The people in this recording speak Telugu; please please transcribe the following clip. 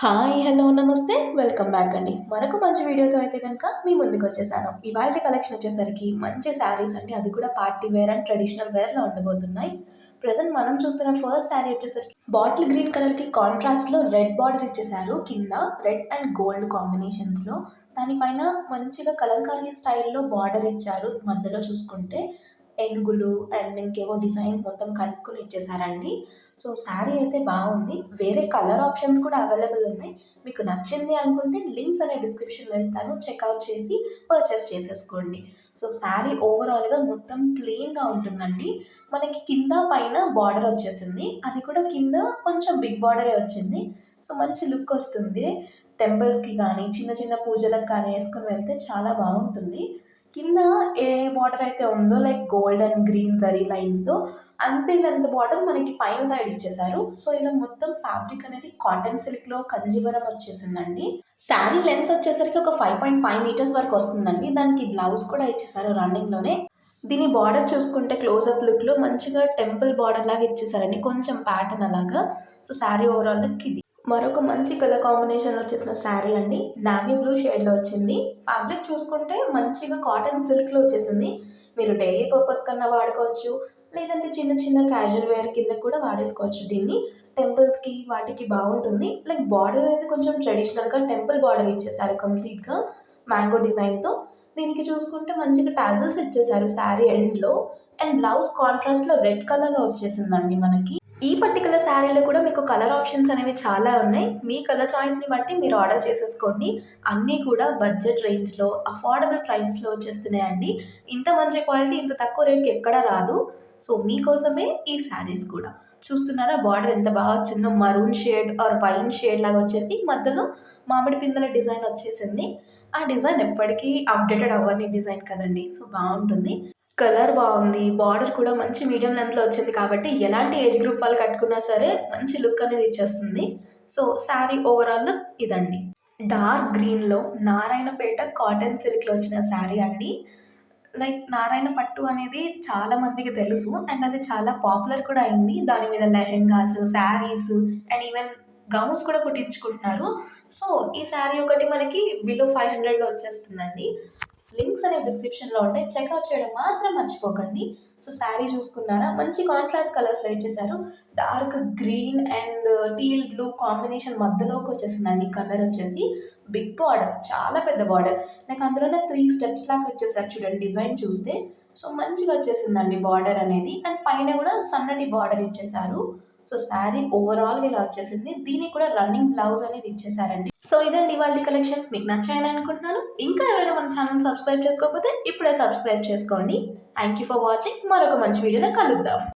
హాయ్! హలో! నమస్తే. వెల్కమ్ బ్యాక్ అండి. మరొక మంచి వీడియోతో అయితే గనక మీ ముందుకొచ్చేసాను. ఇవాల్టి కలెక్షన్ వచ్చేసరికి మంచి శారీస్ అండి. అది కూడా పార్టీ వేర్ అండ్ ట్రెడిషనల్ వేర్‌లో ఉండబోతున్నాయి. ప్రెజెంట్ మనం చూస్తున్న ఫస్ట్ శారీ వచ్చేసరికి బాటిల్ గ్రీన్ కలర్‌కి కాంట్రాస్ట్‌లో రెడ్ బార్డర్ ఇచ్చేసారు. కింద రెడ్ అండ్ గోల్డ్ కాంబినేషన్స్‌లో. దానిపైన మంచిగా కలంకారీ స్టైల్‌లో బార్డర్ ఇచ్చారు. మధ్యలో చూసుకుంటే ఏనుగులు అండ్ ఇంకేవో డిజైన్ మొత్తం కలుపుకొని ఇచ్చేసారండి. సో, శారీ అయితే బావుంది. వేరే కలర్ ఆప్షన్స్ కూడా అవైలబుల్ ఉన్నాయి. మీకు నచ్చింది అనుకుంటే లింక్స్ అనేవి డిస్క్రిప్షన్‌లో ఇస్తాను. చెక్‌ఔట్ చేసి పర్చేస్ చేసేసుకోండి. సో, శారీ ఓవరాల్‌గా మొత్తం ప్లెయిన్‌గా ఉంటుందండి. మనకి కింద, పైన బార్డర్ వచ్చేసింది. అది కూడా కింద కొంచెం బిగ్ బార్డరే వచ్చింది. సో, మంచి లుక్ వస్తుంది. టెంపుల్స్‌కి గానీ, చిన్న చిన్న పూజలకు కానీ ఏసుకొని వెళ్తే చాలా బావుంటుంది. కింద ఏ బార్డర్ అయితే ఉందో like gold and green zari లైన్స్‌తో అంతే లెంత్ బార్డర్ మనకి పైన సైడ్ ఇచ్చేసారు. సో, ఇలా మొత్తం ఫ్యాబ్రిక్ అనేది కాటన్ సిల్క్‌లో కంజీవరం వచ్చేసిందండి. శారీ లెంత్ వచ్చేసరికి ఒక 5.5 మీటర్స్ వరకు వస్తుందండి. దానికి బ్లౌజ్ కూడా ఇచ్చేసారు రన్నింగ్‌లోనే. దీని బార్డర్ చూసుకుంటే క్లోజప్ లుక్‌లో మంచిగా టెంపుల్ బార్డర్ లాగా ఇచ్చేసారండి. కొంచెం ప్యాటర్న్ అలాగా. సో, శారీ ఓవరాల్ లుక్ ఇది. మరొక మంచి కలర్ కాంబినేషన్‌లో వచ్చేసిన శారీ అండి. నావీ బ్లూ షేడ్‌లో వచ్చింది. ఫ్యాబ్రిక్ చూసుకుంటే మంచిగా కాటన్ సిల్క్‌లో వచ్చేసింది. మీరు డైలీ పర్పస్ కన్నా వాడుకోవచ్చు. లేదంటే చిన్న చిన్న క్యాజువల్ వేర్ కింద కూడా వాడేసుకోవచ్చు దీన్ని. టెంపుల్స్‌కి వాటికి బావుంటుంది. లైక్ బార్డర్ అయితే కొంచెం ట్రెడిషనల్‌గా టెంపుల్ బార్డర్ ఇచ్చేసారు కంప్లీట్‌గా మ్యాంగో డిజైన్‌తో. దీనికి చూసుకుంటే మంచిగా టాజిల్స్ ఇచ్చేసారు శారీ ఎండ్‌లో. అండ్ బ్లౌజ్ కాంట్రాస్ట్‌లో రెడ్ కలర్‌లో వచ్చేసిందండి మనకి. ఈ పర్టిక్యులర్ శారీలో కూడా మీకు కలర్ ఆప్షన్స్ అనేవి చాలా ఉన్నాయి. మీ కలర్ చాయిస్‌ని బట్టి మీరు ఆర్డర్ చేసేసుకోండి. అన్నీ కూడా బడ్జెట్ రేంజ్‌లో, అఫోర్డబుల్ ప్రైసెస్‌లో వచ్చేస్తున్నాయండి. ఇంత మంచి క్వాలిటీ ఇంత తక్కువ రేట్‌కి ఎక్కడా రాదు. సో, మీకోసమే ఈ శారీస్ కూడా. చూస్తున్నారా బార్డర్ ఎంత బాగా వచ్చిందో maroon shade are wine shade లాగా వచ్చేసి మధ్యలో మామిడి పిందెల డిజైన్ వచ్చేసింది. ఆ డిజైన్ ఎప్పటికీ అప్‌డేటెడ్ అవ్వని డిజైన్ కదండీ! సో, బావుంటుంది. కలర్ బావుంది. బార్డర్ కూడా మంచి మీడియం లెంగ్త్‌లో వచ్చింది కాబట్టి, ఎలాంటి ఏజ్ గ్రూప్ వాళ్ళు కట్టుకున్నా సరే మంచి లుక్ అనేది ఇచ్చేస్తుంది. సో, శారీ ఓవరాల్ లుక్ ఇదండి. డార్క్ గ్రీన్‌లో నారాయణపేట కాటన్ సిల్క్‌లో వచ్చిన శారీ అండి. లైక్ నారాయణ పట్టు అనేది చాలా మందికి తెలుసు. అండ్ అది చాలా పాపులర్ కూడా అయింది. దాని మీద lehengas, saris and even gowns కూడా కుట్టించుకుంటున్నారు. సో, ఈ శారీ ఒకటి మనకి బిలో 500లో వచ్చేస్తుందండి. లింక్స్ అనేవి డిస్క్రిప్షన్‌లో ఉంటాయి. చెక్‌ఔట్ చేయడం మాత్రం మర్చిపోకండి. సో, శారీ చూసుకున్నారా? మంచి కాంట్రాస్ట్ కలర్స్‌లో ఇచ్చేసారు. Dark green and teal blue combination మధ్యలోకొచ్చేసిందండి కలర్ వచ్చేసి. బిగ్ బార్డర్ చాలా పెద్ద బార్డర్. లైక్ అందులోనే 3 స్టెప్స్ లాగా ఇచ్చేసారు చూడండి డిజైన్ చూస్తే. సో, మంచిగా వచ్చేసిందండి బార్డర్ అనేది. అండ్ పైన కూడా సన్నటి బార్డర్ ఇచ్చేసారు. సో, శారీ ఓవరాల్‌గా ఇలా వచ్చేసింది. దీనికి కూడా రన్నింగ్ బ్లౌజ్ అనేది ఇచ్చేసారండి. సో, ఇదండి ఇవాల్టి కలెక్షన్. మీకు నచ్చాయని అనుకుంటున్నాను. ఇంకా ఎవరైనా మన ఛానెల్‌ని సబ్స్క్రైబ్ చేసుకోకపోతే ఇప్పుడే సబ్స్క్రైబ్ చేసుకోండి. Thank you for watching. మరొక మంచి వీడియోలో కలుద్దాం.